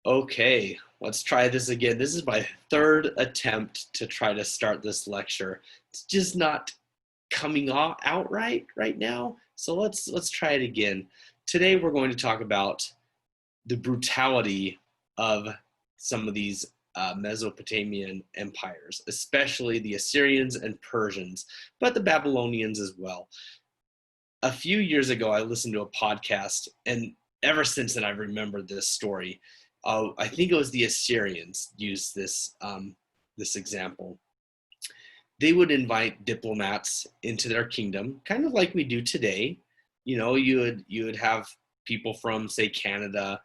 Okay, let's try this again. This is my third attempt to try to start this lecture. It's just not coming out right now. So let's try it again. Today we're going to talk about the brutality of some of these Mesopotamian empires, especially the Assyrians and Persians, but the Babylonians as well. A few years ago, I listened to a podcast, and ever since then, I've remembered this story. I think it was the Assyrians used this example. They would invite diplomats into their kingdom, kind of like we do today. You would have people from, say, Canada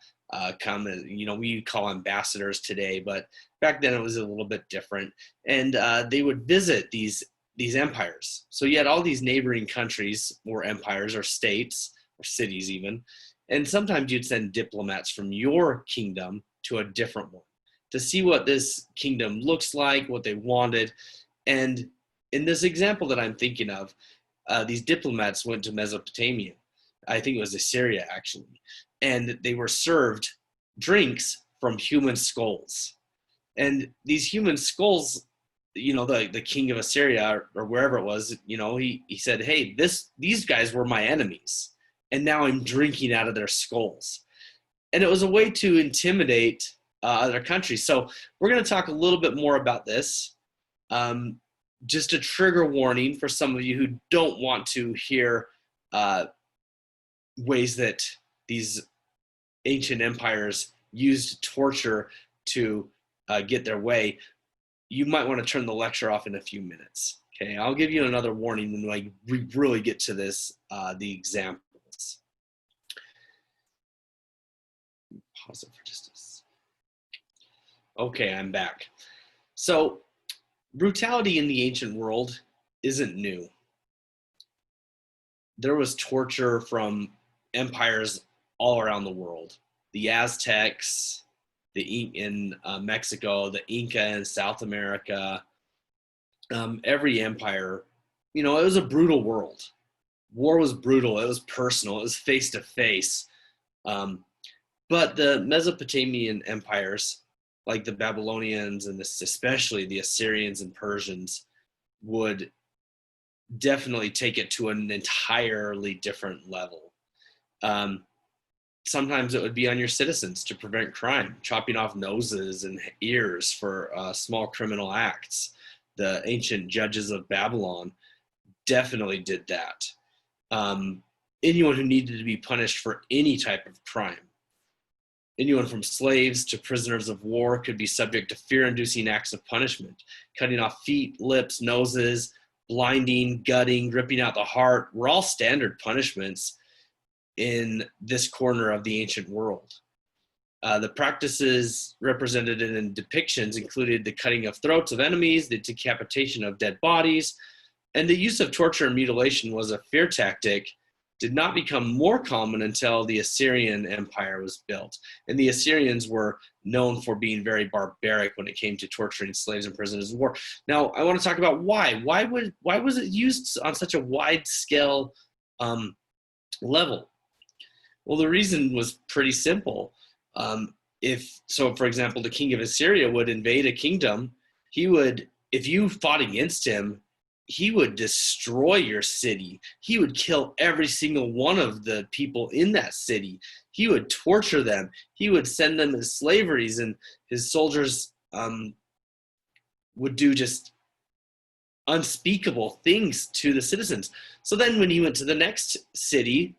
come, and we call ambassadors today, but back then it was a little bit different. And they would visit these empires. So you had all these neighboring countries or empires or states or cities even, and sometimes you'd send diplomats from your kingdom to a different one to see what this kingdom looks like, what they wanted. And in this example that I'm thinking of, these diplomats went to Mesopotamia. I think it was Assyria actually, and they were served drinks from human skulls. And these human skulls, the king of Assyria or wherever it was, he said, "Hey, these guys were my enemies, and now I'm drinking out of their skulls." And it was a way to intimidate other countries. So we're going to talk a little bit more about this. Just a trigger warning for some of you who don't want to hear ways that these ancient empires used torture to get their way. You might want to turn the lecture off in a few minutes. Okay, I'll give you another warning when we really get to this, the examples. Pause it for just a second. Okay, I'm back. So brutality in the ancient world isn't new. There was torture from empires all around the world. The Aztecs, in Mexico, the Inca in South America, every empire, it was a brutal world. War was brutal. It was personal. It was face to face. But the Mesopotamian empires, like the Babylonians and especially the Assyrians and Persians, would definitely take it to an entirely different level. Sometimes it would be on your citizens to prevent crime, chopping off noses and ears for small criminal acts. The ancient judges of Babylon definitely did that. Anyone who needed to be punished for any type of crime, anyone from slaves to prisoners of war, could be subject to fear-inducing acts of punishment. Cutting off feet, lips, noses, blinding, gutting, ripping out the heart were all standard punishments in this corner of the ancient world. The practices represented in depictions included the cutting of throats of enemies, the decapitation of dead bodies, and the use of torture and mutilation was a fear tactic. Did not become more common until the Assyrian Empire was built. And the Assyrians were known for being very barbaric when it came to torturing slaves and prisoners of war. Now, I want to talk about why. Why was it used on such a wide scale level? Well, the reason was pretty simple. For example, the king of Assyria would invade a kingdom. If you fought against him, he would destroy your city. He would kill every single one of the people in that city. He would torture them. He would send them as slaveries, and his soldiers would do just unspeakable things to the citizens. So then when he went to the next city,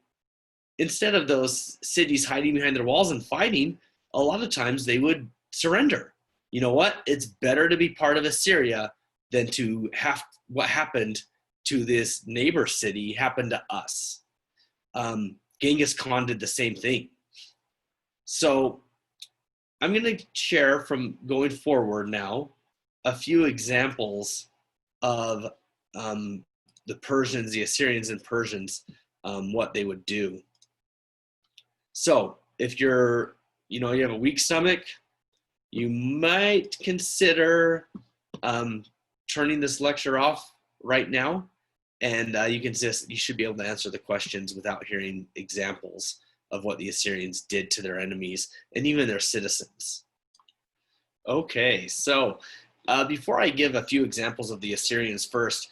instead of those cities hiding behind their walls and fighting, a lot of times they would surrender. You know what? It's better to be part of Assyria than to have what happened to this neighbor city happen to us. Genghis Khan did the same thing. So I'm going to share from going forward now a few examples of the Persians, the Assyrians and Persians, what they would do. So if you have a weak stomach, you might consider turning this lecture off right now, and you should be able to answer the questions without hearing examples. of what the Assyrians did to their enemies and even their citizens. Okay, so before I give a few examples of the Assyrians first,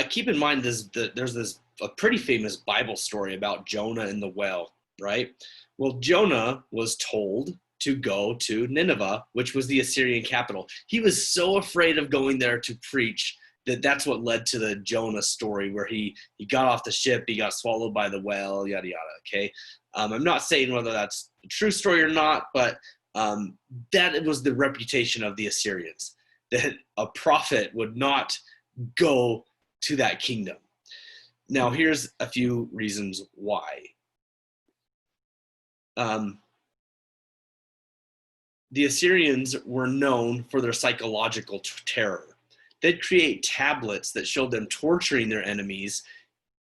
keep in mind there's a pretty famous Bible story about Jonah and the well, right? Well, Jonah was told to go to Nineveh, which was the Assyrian capital. He was so afraid of going there to preach that's what led to the Jonah story, where he got off the ship, he got swallowed by the whale, yada yada. Okay, I'm not saying whether that's a true story or not, but that was the reputation of the Assyrians, that a prophet would not go to that kingdom. Now, here's a few reasons why. The Assyrians were known for their psychological terror. They'd create tablets that showed them torturing their enemies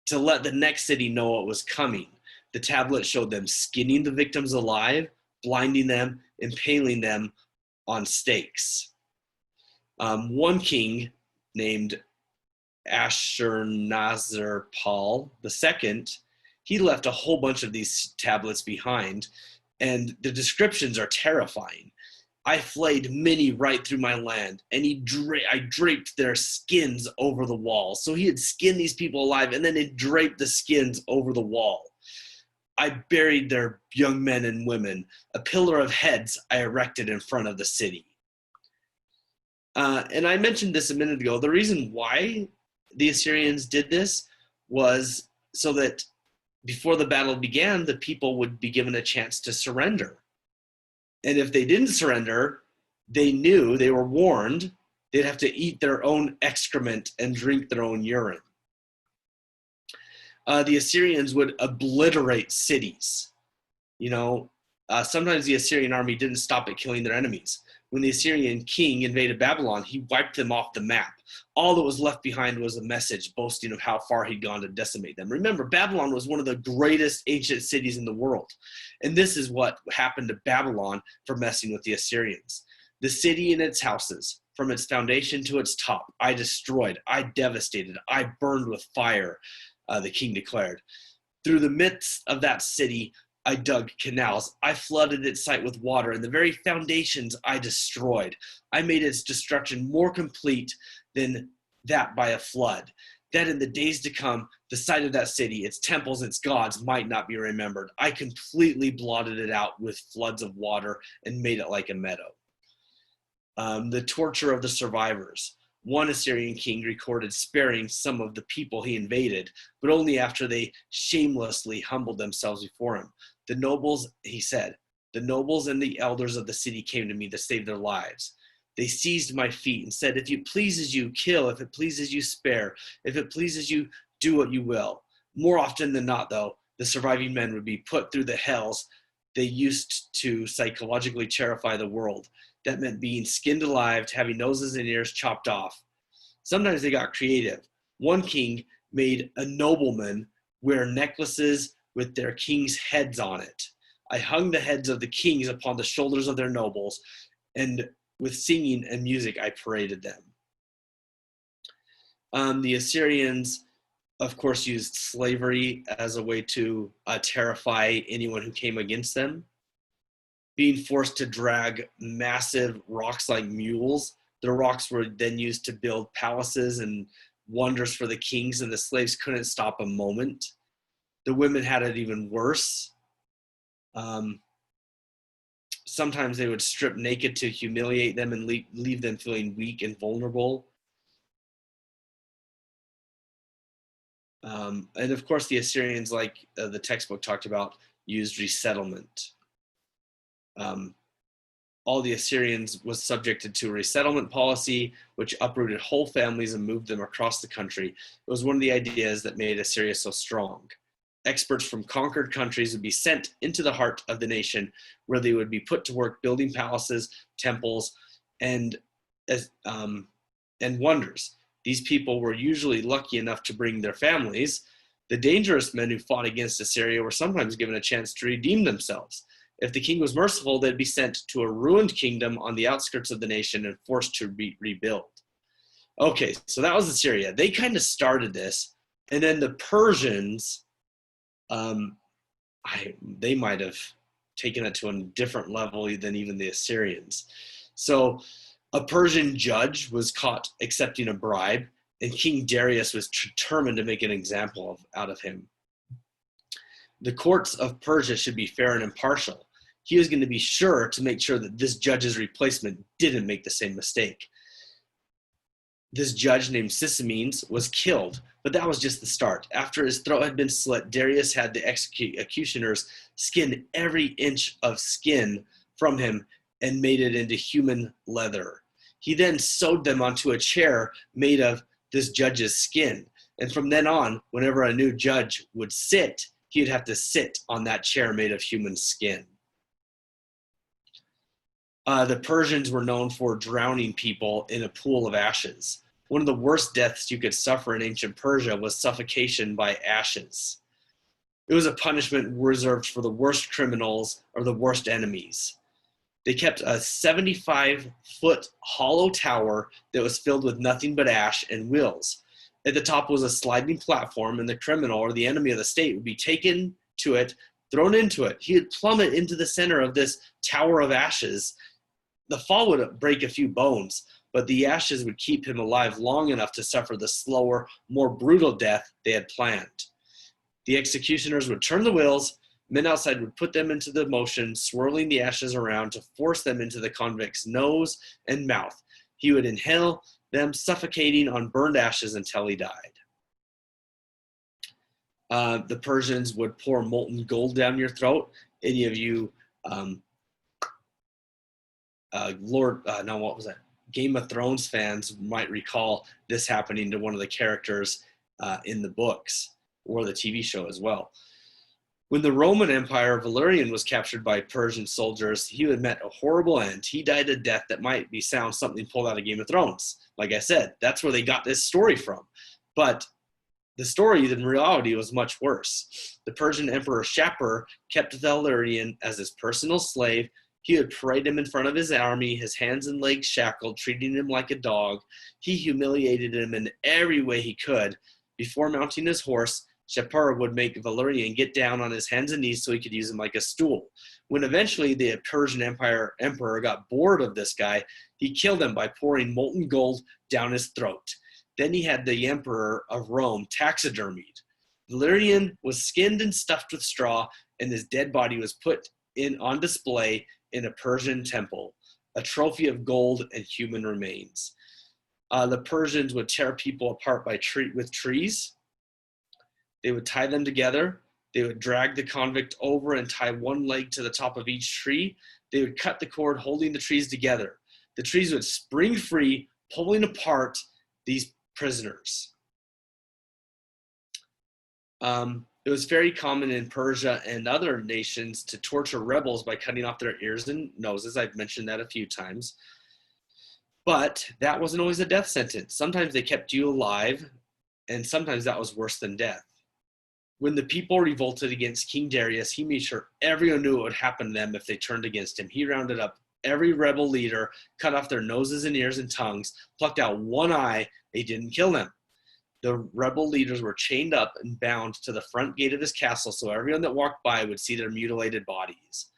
to let the next city know what was coming. The tablet showed them skinning the victims alive, blinding them, impaling them on stakes. One king named Ashurnazirpal II, he left a whole bunch of these tablets behind, and the descriptions are terrifying. I flayed many right through my land, and I draped their skins over the wall. So he had skinned these people alive, and then he draped the skins over the wall. I buried their young men and women. A pillar of heads I erected in front of the city. And I mentioned this a minute ago. The reason why the Assyrians did this was so that before the battle began, the people would be given a chance to surrender. And if they didn't surrender, they knew, they were warned, they'd have to eat their own excrement and drink their own urine. The Assyrians would obliterate cities. Sometimes the Assyrian army didn't stop at killing their enemies. When the Assyrian king invaded Babylon, he wiped them off the map. All that was left behind was a message boasting of how far he'd gone to decimate them. Remember, Babylon was one of the greatest ancient cities in the world. And this is what happened to Babylon for messing with the Assyrians. The city and its houses, from its foundation to its top, I destroyed, I devastated, I burned with fire, the king declared. Through the midst of that city, I dug canals. I flooded its site with water, and the very foundations I destroyed. I made its destruction more complete than that by a flood. That in the days to come, the site of that city, its temples, its gods might not be remembered. I completely blotted it out with floods of water and made it like a meadow. The torture of the survivors. One Assyrian king recorded sparing some of the people he invaded, but only after they shamelessly humbled themselves before him. The nobles, he said, the nobles and the elders of the city came to me to save their lives. They seized my feet and said, if it pleases you, kill. If it pleases you, spare. If it pleases you, do what you will. More often than not, though, the surviving men would be put through the hells they used to psychologically terrify the world. That meant being skinned alive, having noses and ears chopped off. Sometimes they got creative. One king made a nobleman wear necklaces with their king's heads on it. I hung the heads of the kings upon the shoulders of their nobles, and with singing and music I paraded them. The Assyrians, of course, used slavery as a way to terrify anyone who came against them. Being forced to drag massive rocks like mules, the rocks were then used to build palaces and wonders for the kings, and the slaves couldn't stop a moment. The women had it even worse. Sometimes they would strip naked to humiliate them and leave them feeling weak and vulnerable. And of course, the Assyrians, like the textbook talked about, used resettlement. All the Assyrians was subjected to a resettlement policy, which uprooted whole families and moved them across the country. It was one of the ideas that made Assyria so strong. Experts from conquered countries would be sent into the heart of the nation, where they would be put to work building palaces, temples, and wonders. These people were usually lucky enough to bring their families. The dangerous men who fought against Assyria were sometimes given a chance to redeem themselves. If the king was merciful, they'd be sent to a ruined kingdom on the outskirts of the nation and forced to rebuild. Okay, so that was Assyria. They kind of started this, and then the Persians they might have taken it to a different level than even the Assyrians. So a Persian judge was caught accepting a bribe, and King Darius was determined to make an example out of him. The courts of Persia should be fair and impartial. He was going to be sure to make sure that this judge's replacement didn't make the same mistake. This judge named Sisames was killed, but that was just the start. After his throat had been slit, Darius had the executioners skin every inch of skin from him and made it into human leather. He then sewed them onto a chair made of this judge's skin. And from then on, whenever a new judge would sit, he'd have to sit on that chair made of human skin. The Persians were known for drowning people in a pool of ashes. One of the worst deaths you could suffer in ancient Persia was suffocation by ashes. It was a punishment reserved for the worst criminals or the worst enemies. They kept a 75-foot hollow tower that was filled with nothing but ash and wheels. At the top was a sliding platform, and the criminal or the enemy of the state would be taken to it, thrown into it. He would plummet into the center of this tower of ashes. The fall would break a few bones, but the ashes would keep him alive long enough to suffer the slower, more brutal death they had planned. The executioners would turn the wheels. Men outside would put them into the motion, swirling the ashes around to force them into the convict's nose and mouth. He would inhale them, suffocating on burned ashes until he died. The Persians would pour molten gold down your throat. Any of you, Game of Thrones fans might recall this happening to one of the characters in the books or the TV show as well. When the Roman Empire, Valerian was captured by Persian soldiers, he had met a horrible end. He died a death that might be something pulled out of Game of Thrones. Like I said, that's where they got this story from. But the story in reality was much worse. The Persian Emperor Shapur kept Valerian as his personal slave. He would parade him in front of his army, his hands and legs shackled, treating him like a dog. He humiliated him in every way he could. Before mounting his horse, Shapur would make Valerian get down on his hands and knees so he could use him like a stool. When eventually the Persian emperor got bored of this guy, he killed him by pouring molten gold down his throat. Then he had the emperor of Rome taxidermied. Valerian was skinned and stuffed with straw, and his dead body was put on display in a Persian temple, a trophy of gold and human remains. The Persians would tear people apart with trees. They would tie them together. They would drag the convict over and tie one leg to the top of each tree. They would cut the cord holding the trees together. The trees would spring free, pulling apart these prisoners. It was very common in Persia and other nations to torture rebels by cutting off their ears and noses. I've mentioned that a few times. But that wasn't always a death sentence. Sometimes they kept you alive, and sometimes that was worse than death. When the people revolted against King Darius, he made sure everyone knew what would happen to them if they turned against him. He rounded up every rebel leader, cut off their noses and ears and tongues, plucked out one eye. They didn't kill them. The rebel leaders were chained up and bound to the front gate of his castle so everyone that walked by would see their mutilated bodies.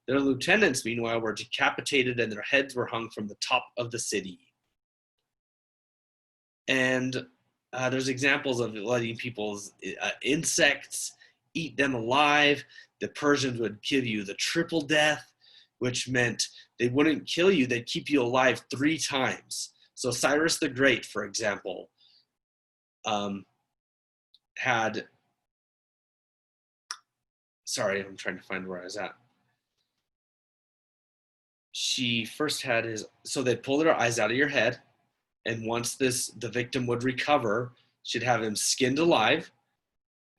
Their lieutenants, meanwhile, were decapitated and their heads were hung from the top of the city. And there's examples of letting people's insects eat them alive. The Persians would give you the triple death, which meant they wouldn't kill you, they'd keep you alive 3 times. So Cyrus the Great, for example, sorry, I'm trying to find where I was at. She first had so they'd pull their eyes out of your head, and once the victim would recover, she'd have him skinned alive,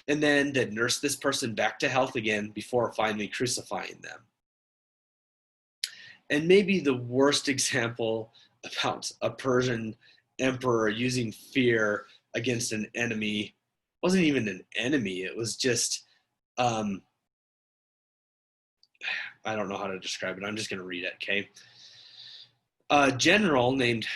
and then they'd nurse this person back to health again before finally crucifying them. And maybe the worst example about a Persian emperor using fear against an enemy wasn't even an enemy. It was just, I don't know how to describe it. I'm just going to read it, okay? A general named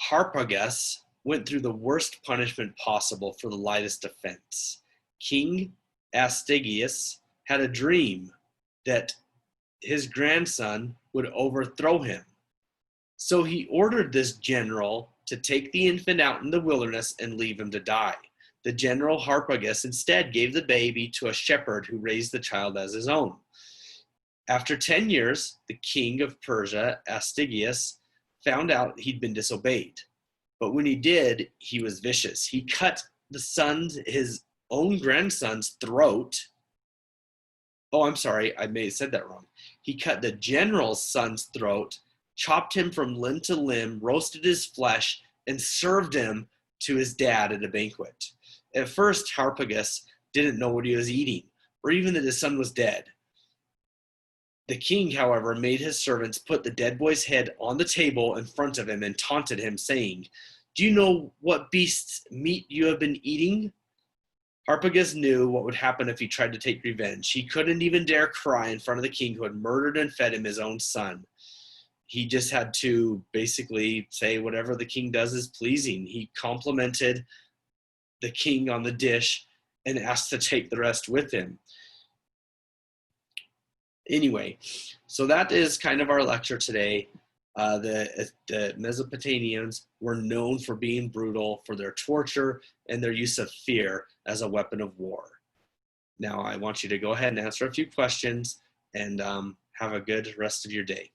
Harpagus went through the worst punishment possible for the lightest offense. King Astyages had a dream that his grandson would overthrow him. So he ordered this general to take the infant out in the wilderness and leave him to die. The general Harpagus instead gave the baby to a shepherd who raised the child as his own. After 10 years, the king of Persia, Astyages, found out he'd been disobeyed. But when he did, he was vicious. He cut his own grandson's throat. Oh, I'm sorry, I may have said that wrong. He cut the general's son's throat, chopped him from limb to limb, roasted his flesh, and served him to his dad at a banquet. At first, Harpagus didn't know what he was eating, or even that his son was dead. The king, however, made his servants put the dead boy's head on the table in front of him and taunted him, saying, "Do you know what beast's meat you have been eating?" Harpagus knew what would happen if he tried to take revenge. He couldn't even dare cry in front of the king who had murdered and fed him his own son. He just had to basically say whatever the king does is pleasing. He complimented the king on the dish and asked to take the rest with him. Anyway, so that is kind of our lecture today. The Mesopotamians were known for being brutal, for their torture, and their use of fear as a weapon of war. Now, I want you to go ahead and answer a few questions and have a good rest of your day.